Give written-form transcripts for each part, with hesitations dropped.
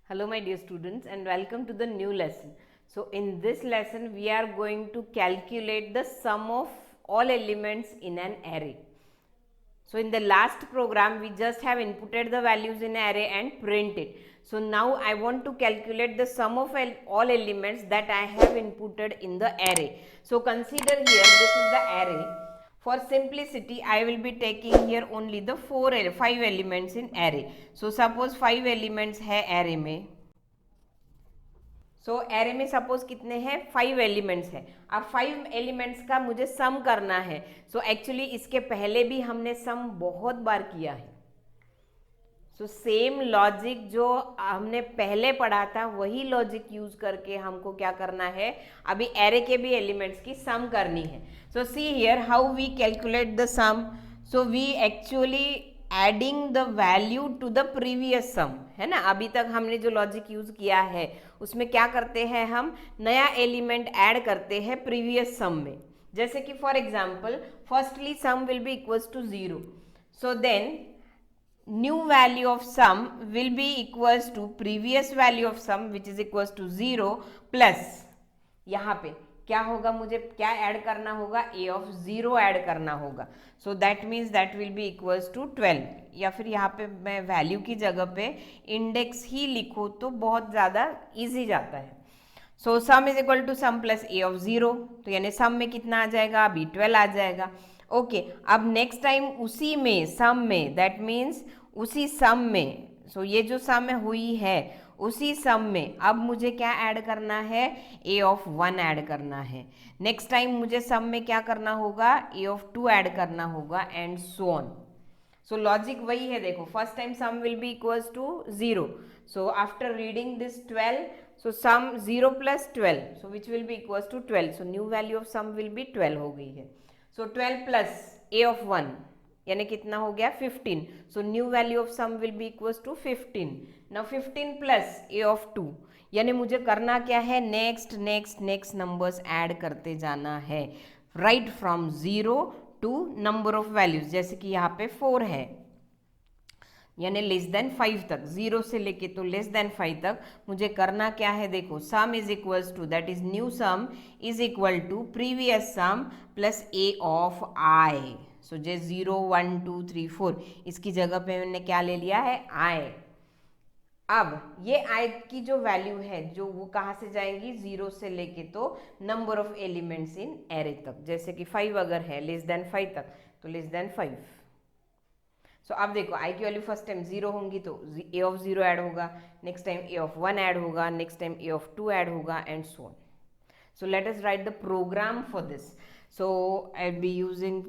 Hello my dear students and welcome to the new lesson. So in this lesson we are going to calculate the sum of all elements in an array. So in the last program we just have inputted the values in array and print it. So now I want to calculate the sum of all elements that I have inputted in the array. So consider here this is the array. For simplicity I will be taking here only the 5 elements in array. So suppose 5 elements है array में. सो array में suppose कितने हैं 5 elements हैं. अब 5 elements का मुझे सम करना है. सो एक्चुअली इसके पहले भी हमने सम बहुत बार किया है. सो सेम लॉजिक जो हमने पहले पढ़ा था वही लॉजिक यूज करके हमको क्या करना है, अभी एरे के भी एलिमेंट्स की सम करनी है. So see here how we calculate the sum. So we actually adding the value to the previous sum, है ना. अभी तक हमने जो लॉजिक यूज किया है उसमें क्या करते हैं, हम नया एलिमेंट ऐड करते हैं प्रीवियस सम में. जैसे कि for example firstly sum will be equals to 0. So then new value of sum will be equals to previous value of sum which is equals to 0 plus यहाँ पे क्या होगा, मुझे क्या ऐड करना होगा, a ऑफ 0 ऐड करना होगा. So that means that will be equals to 12. या फिर यहाँ पे मैं वैल्यू की जगह पे इंडेक्स ही लिखूँ तो बहुत ज़्यादा इजी जाता है. So sum is equal to sum plus a of 0. तो यानी सम में कितना आ जाएगा, अभी 12 आ जाएगा. ओके अब नेक्स्ट टाइम उसी में सम में, दैट मीन्स उसी सम में, सो ये जो सम हुई है उसी सम में अब मुझे क्या ऐड करना है, a ऑफ 1 ऐड करना है. नेक्स्ट टाइम मुझे सम में क्या करना होगा, a ऑफ 2 ऐड करना होगा and so on. So logic वही है. देखो first time sum will be equals to 0. So after reading this 12, so sum 0 plus 12, so which will be equals to 12. So new value of sum will be 12 हो गई है. सो 12 plus a of 1 यानी कितना हो गया 15. So new value of sum will be equals to 15. Now 15 plus a of 2 यानी मुझे करना क्या है, next next next numbers add करते जाना है right from 0 to number of values. जैसे कि यहाँ पे 4 है यानी लेस देन 5 तक, 0 से लेके तो लेस देन 5 तक मुझे करना क्या है. देखो sum is equals to, that is new sum is equal to previous sum plus a of i. So J 0 1 2 3 4 इसकी जगह पे मैंने क्या ले लिया है, i. अब ये i की जो वैल्यू है जो वो कहाँ से जाएंगी, 0 से लेके तो number of elements in array तक. जैसे कि 5 अगर है लेस देन 5 तक तो लेस देन 5. सो अब देखो आई की वैल्यू फर्स्ट टाइम 0 होंगी तो a ऑफ 0 ऐड होगा, next time a of 1 add होगा, next time a of 2 add होगा and so on. So let us write the program for this. So I will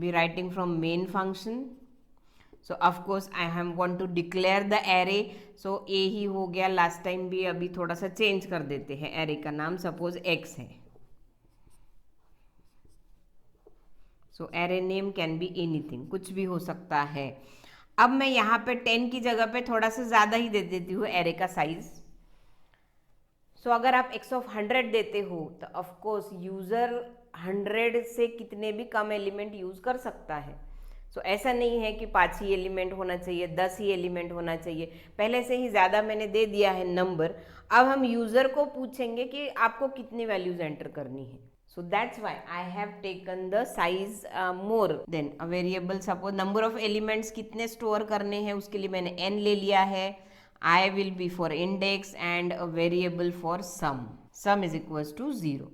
be writing from main function. So of course I am want to declare the array. So a ही हो गया last time भी, अभी थोड़ा सा change कर देते हैं. array का नाम सपोज x है. So array name can be anything, कुछ भी हो सकता है. अब मैं यहाँ पे 10 की जगह पे थोड़ा सा ज़्यादा ही दे देती हूँ array का साइज. सो अगर आप x ऑफ 100 देते हो तो ऑफकोर्स यूज़र 100 से कितने भी कम एलिमेंट यूज़ कर सकता है. सो ऐसा नहीं है कि 5 ही एलिमेंट होना चाहिए, 10 ही एलिमेंट होना चाहिए. पहले से ही ज़्यादा मैंने दे दिया है नंबर. अब हम यूज़र को पूछेंगे कि आपको कितनी वैल्यूज एंटर करनी है. So that's Y I have taken the size more than a variable. Suppose number of elements कितने स्टोर करने हैं उसके लिए मैंने n ले लिया है. I will be for index and a variable for sum. Sum is equals to 0.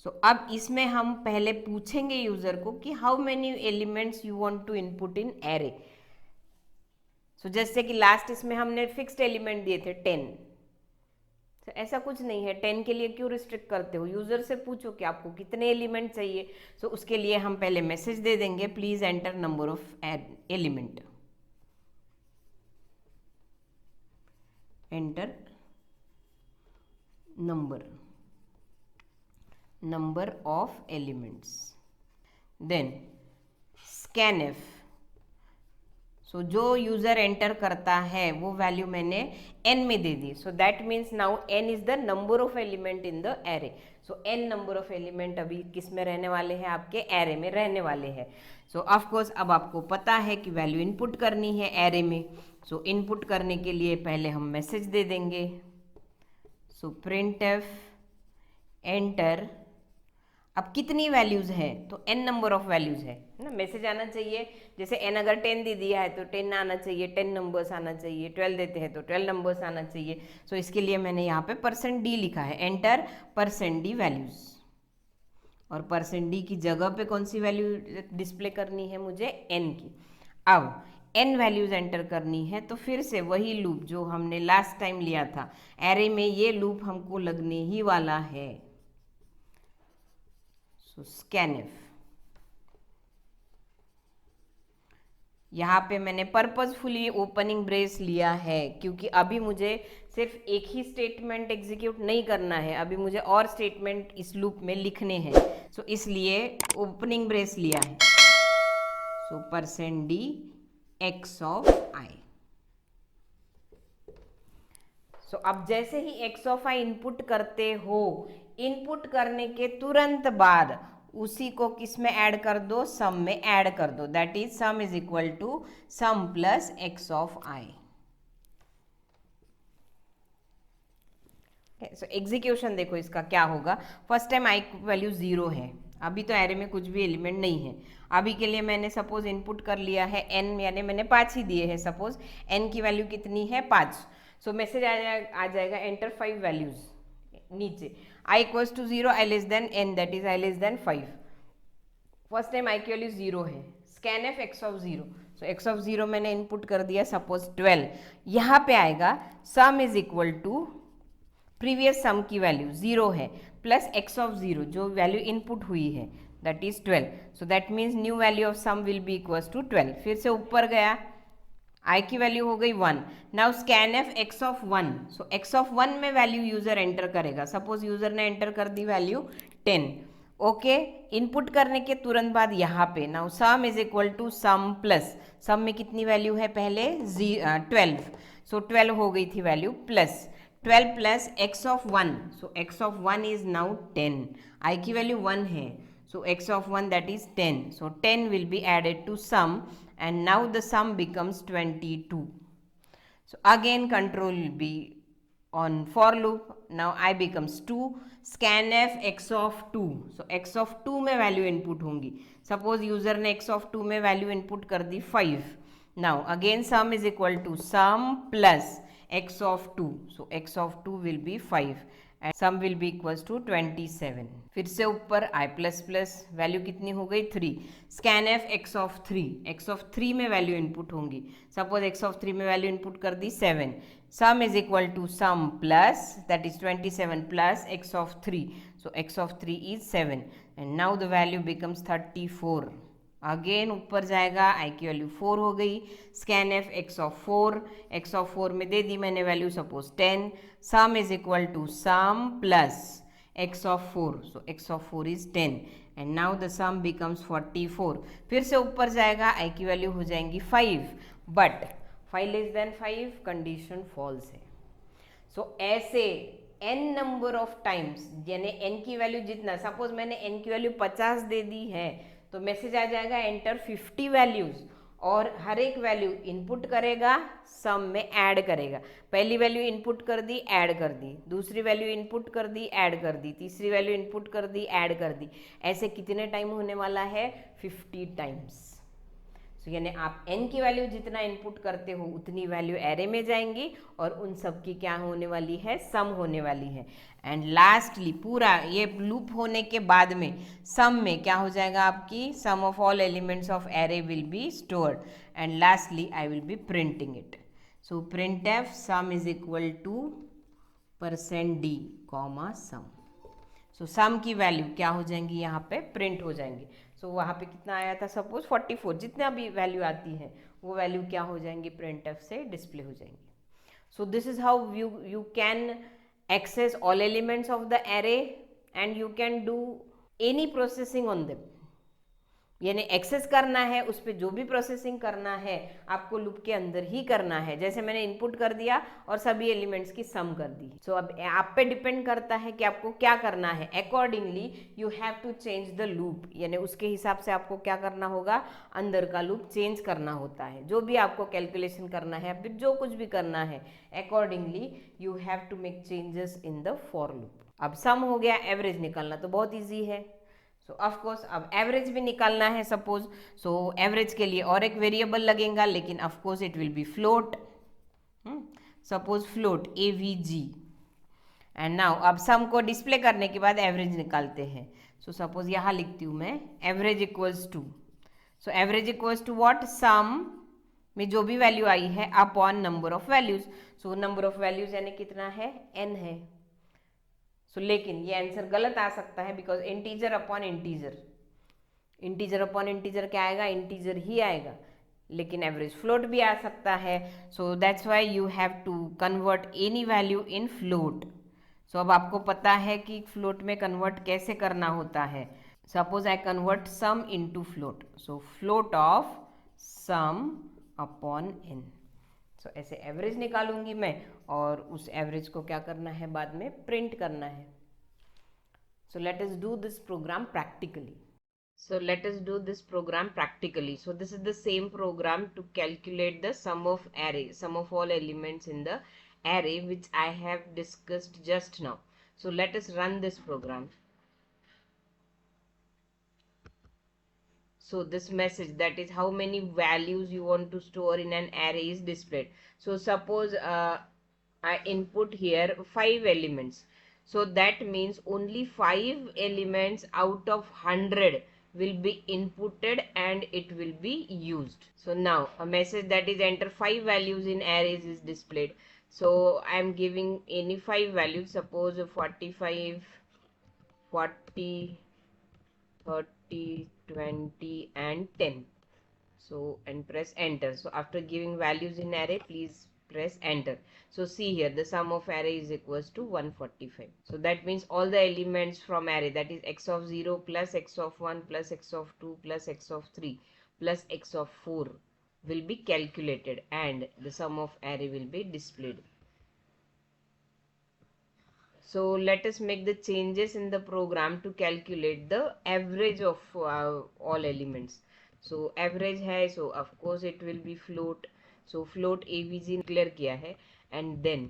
So अब इसमें हम पहले पूछेंगे यूजर को कि how many elements you want to input in array. So जैसे कि लास्ट इसमें हमने फिक्स्ड एलिमेंट दिए थे 10. So ऐसा कुछ नहीं है, 10 के लिए क्यों रिस्ट्रिक्ट करते हो, यूजर से पूछो कि आपको कितने एलिमेंट चाहिए. So उसके लिए हम पहले मैसेज दे देंगे, please enter number of element. enter number of elements, then scanf. सो जो यूज़र एंटर करता है वो वैल्यू मैंने n में दे दी. So that means now n is the number of element in the array. So n number of element अभी किस में रहने वाले हैं, आपके एरे में रहने वाले हैं. सो ऑफ कोर्स अब आपको पता है कि वैल्यू इनपुट करनी है एरे में. सो इनपुट करने के लिए पहले हम मैसेज दे देंगे। सो printf एंटर। अब कितनी वैल्यूज़ है, तो n नंबर ऑफ वैल्यूज़ है ना, मैसेज आना चाहिए। जैसे n अगर 10 दे दिया है तो 10 आना चाहिए, 10 नंबर्स आना चाहिए, 12 देते हैं तो 12 नंबर्स आना चाहिए। सो इसके लिए मैंने यहाँ पे %d लिखा है, एंटर %d वैल्यूज़। और %d की जगह पे कौन सी वैल्यू डिस्प्ले करनी है मुझे, n की। अब n वैल्यूज एंटर करनी है तो फिर से वही लूप जो हमने लास्ट टाइम लिया था, एरे में ये लूप हमको लगने ही वाला है। सो scanf, यहाँ पे मैंने पर्पजफुली ओपनिंग ब्रेस लिया है क्योंकि अभी मुझे सिर्फ एक ही स्टेटमेंट एग्जीक्यूट नहीं करना है, अभी मुझे और स्टेटमेंट इस लूप में लिखने हैं। सो इसलिए ओपनिंग ब्रेस लिया है। सो %d x ऑफ i। सो अब जैसे ही x ऑफ i इनपुट करते हो, इनपुट करने के तुरंत बाद उसी को किस में ऐड कर दो, सम में ऐड कर दो। That is sum is equal to sum plus x of i। So execution देखो इसका क्या होगा। फर्स्ट टाइम i की वैल्यू 0 है, अभी तो एरे में कुछ भी एलिमेंट नहीं है। अभी के लिए मैंने सपोज इनपुट कर लिया है n, यानी मैंने 5 ही दिए हैं। सपोज n की वैल्यू कितनी है, 5। सो मैसेज आ जाएगा एंटर 5 वैल्यूज नीचे, i equals to 0, i less than n, that is i less than 5। First time i की वैल्यू 0 है, scanf x of 0। So x of 0 मैंने इनपुट कर दिया सपोज 12। यहाँ पे आएगा sum is equal to previous sum की वैल्यू 0 है प्लस x ऑफ 0 जो वैल्यू इनपुट हुई है, that is 12। So that means new value of sum will be equals to 12। फिर से ऊपर गया, i की वैल्यू हो गई 1। Now scanf x of 1। So x of 1 में वैल्यू यूजर एंटर करेगा। सपोज यूजर ने एंटर कर दी वैल्यू 10। ओके, इनपुट करने के तुरंत बाद यहाँ पे now sum is equal to sum plus, sum में कितनी वैल्यू है पहले 12। सो 12 हो गई थी value, plus 12 plus x of 1। So x of 1 is now 10, i की वैल्यू 1 है। So x of 1 that is 10. So 10 will be added to sum and now the sum becomes 22. So again control will be on for loop. Now I becomes 2. Scanf x of 2. So x of 2 में value input होंगी। Suppose user ने x of 2 में value input कर दी 5। Now again sum is equal to sum plus x of 2. So x of 2 will be 5. And sum will be equals to 27। फिर से ऊपर i plus plus value कितनी हो गई 3। scanf x of 3, x of 3 में value input होंगी। Suppose x of 3 में value input कर दी 7। Sum is equal to sum plus that is 27 plus x of 3। So x of 3 is 7 and now the value becomes 34। Again ऊपर जाएगा, i की value 4 हो गई। scanf x of 4, x of 4 में दे दी मैंने value suppose 10। Sum is equal to sum plus x of 4। So x of 4 is 10 and now the sum becomes 44। फिर से ऊपर जाएगा, i की वैल्यू हो जाएंगी 5, but 5 less than 5 condition false है। सो ऐसे n नंबर ऑफ टाइम्स, यानी n की वैल्यू जितना, सपोज मैंने n की वैल्यू 50 दे दी है तो मैसेज आ जाएगा एंटर 50 वैल्यूज, और हर एक वैल्यू इनपुट करेगा, सम में ऐड करेगा। पहली वैल्यू इनपुट कर दी, ऐड कर दी, दूसरी वैल्यू इनपुट कर दी, ऐड कर दी, तीसरी वैल्यू इनपुट कर दी, ऐड कर दी। ऐसे कितने टाइम होने वाला है, 50 टाइम्स। सो यानी आप n की वैल्यू जितना इनपुट करते हो उतनी वैल्यू एरे में जाएंगी और उन सब की क्या होने वाली है, सम होने वाली है। एंड लास्टली पूरा ये लूप होने के बाद में सम में क्या हो जाएगा आपकी, sum of all elements of array will be stored and lastly I will be printing it. So printf sum is equal to %d comma sum. So sum की वैल्यू क्या हो जाएंगी, यहाँ पे प्रिंट हो जाएंगी। सो वहाँ पे कितना आया था, सपोज 44, जितना भी वैल्यू आती है वो वैल्यू क्या हो जाएंगी, printf से डिस्प्ले हो जाएंगी। So this is how you can access all elements of the array and you can do any processing on them. यानी एक्सेस करना है, उस पर जो भी प्रोसेसिंग करना है आपको लूप के अंदर ही करना है। जैसे मैंने इनपुट कर दिया और सभी एलिमेंट्स की सम कर दी। सो अब आप पे डिपेंड करता है कि आपको क्या करना है। Accordingly you have to change the loop, यानी उसके हिसाब से आपको क्या करना होगा, अंदर का लूप चेंज करना होता है। जो भी आपको कैलकुलेशन करना है, फिर जो कुछ भी करना है, accordingly you have to make changes in the for loop. अब सम हो गया, एवरेज निकालना तो बहुत ईजी है। सो ऑफ कोर्स अब एवरेज भी निकालना है सपोज। सो एवरेज के लिए और एक वेरिएबल लगेगा, लेकिन of course it will be float. Suppose float AVG। And now अब सम को डिस्प्ले करने के बाद एवरेज निकालते हैं। सो सपोज यहाँ लिखती हूँ मैं average equals to, so average equals to what, sum में जो भी वैल्यू आई है upon number of values. So number of values यानी कितना है, n है। लेकिन ये आंसर गलत आ सकता है, because integer upon integer, integer upon integer क्या आएगा, इंटीजर ही आएगा। लेकिन एवरेज फ्लोट भी आ सकता है। So that's why you have to convert any value in float. So अब आपको पता है कि फ्लोट में कन्वर्ट कैसे करना होता है। Suppose I convert sum into float, so float of sum upon n। So ऐसे एवरेज निकालूंगी मैं, और उस एवरेज को क्या करना है, बाद में प्रिंट करना है। So let us do this program practically. So let us do this program practically. So this is the same program to calculate the sum of array, sum of all elements in the array, which I have discussed just now. So let us run this program. So this message, that is how many values you want to store in an array, is displayed. So suppose I input here 5 elements. So that means only 5 elements out of 100 will be inputted and it will be used. So now a message that is enter 5 values in arrays is displayed. So I am giving any 5 values, suppose 45, 40, 30, 20 and 10. So and press enter. So after giving values in array, please press enter. So see here, the sum of array is equals to 145. So that means all the elements from array, that is x of 0 plus x of 1 plus x of 2 plus x of 3 plus x of 4 will be calculated and the sum of array will be displayed. So let us make the changes in the program to calculate the average of all elements. So average है, so of course it will be float. So float AVG declare किया है, and then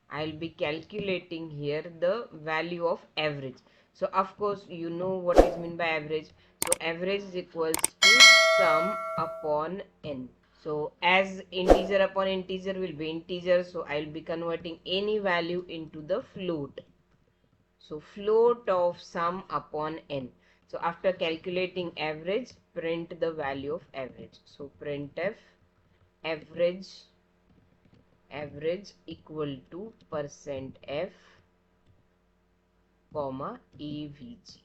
I'll be calculating here the value of average. So of course you know what is meant by average. So average is equals to sum upon n. So as integer upon integer will be integer, so I'll be converting any value into the float. So float of sum upon n. So after calculating average, print the value of average. So printf average, average equal to %f comma avg.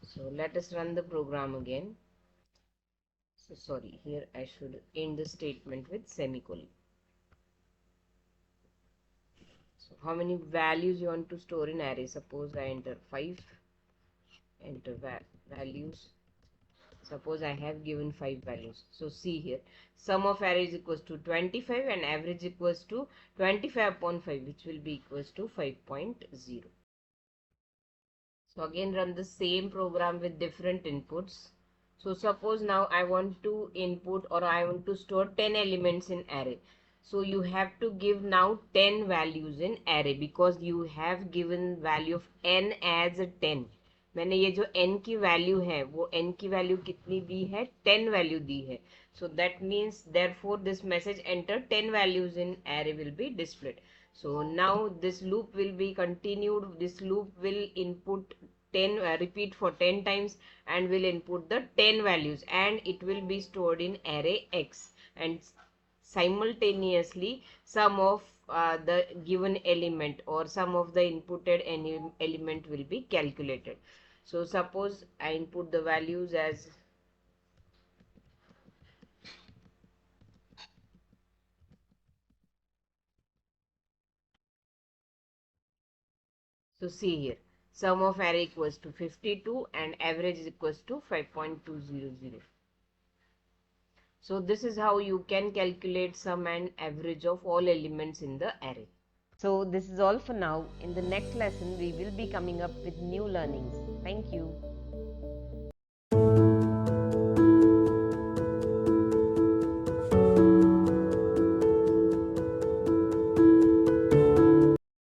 So let us run the program again. So sorry, here I should end the statement with semicolon. So how many values you want to store in array? Suppose I enter 5, enter values. Suppose I have given 5 values. So see here, sum of array is equals to 25 and average equals to 25 upon 5, which will be equals to 5.0. So again run the same program with different inputs. So suppose now I want to input, or I want to store 10 elements in array. So you have to give now 10 values in array, because you have given value of n as a 10. मैंने ये जो n की value है वो n की value कितनी दी है, 10 value दी है. So that means therefore this message enter 10 values in array will be displayed. So now this loop will be continued. This loop will input 10, repeat for 10 times, and will input the 10 values, and it will be stored in array X, and simultaneously sum of the given element or sum of the inputted element will be calculated. So suppose I input the values as so see here, Sum of array equals to 52 and average is equals to 5.200. So this is how you can calculate sum and average of all elements in the array. So this is all for now. In the next lesson, we will be coming up with new learnings. Thank you.